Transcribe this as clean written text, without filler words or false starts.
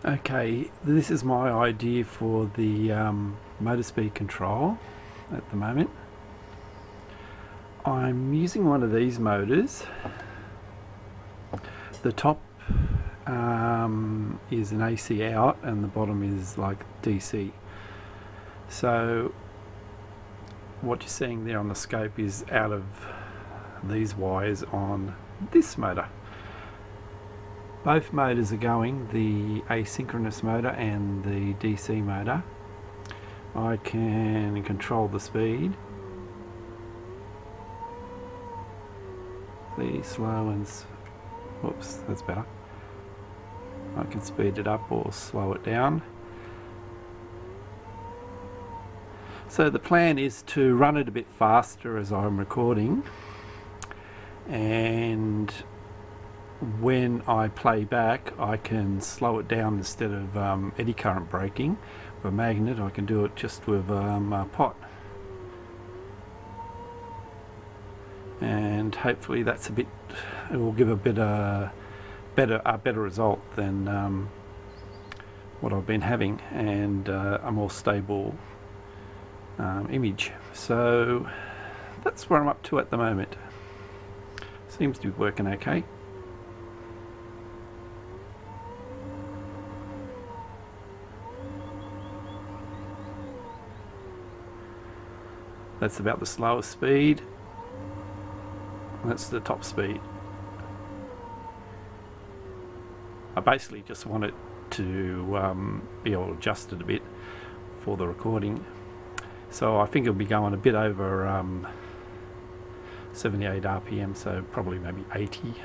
Okay, this is my idea for the motor speed control at the moment. I'm using one of these motors. The top is an AC out and the bottom is like DC. So what you're seeing there on the scope is out of these wires on this motor. Both motors are going, the asynchronous motor and the DC motor. I can control the speed. The slow and, whoops, that's better. I can speed it up or slow it down. So the plan is to run it a bit faster as I'm recording, and when I play back I can slow it down instead of eddy current breaking. With a magnet I can do it just with a pot, and hopefully that's it will give a better result than what I've been having, and a more stable image. So that's where I'm up to at the moment. Seems to be working okay. That's about the slowest speed. That's the top speed. I basically just want it to be able to adjust it a bit for the recording. So I think it'll be going a bit over 78 RPM, so probably maybe 80.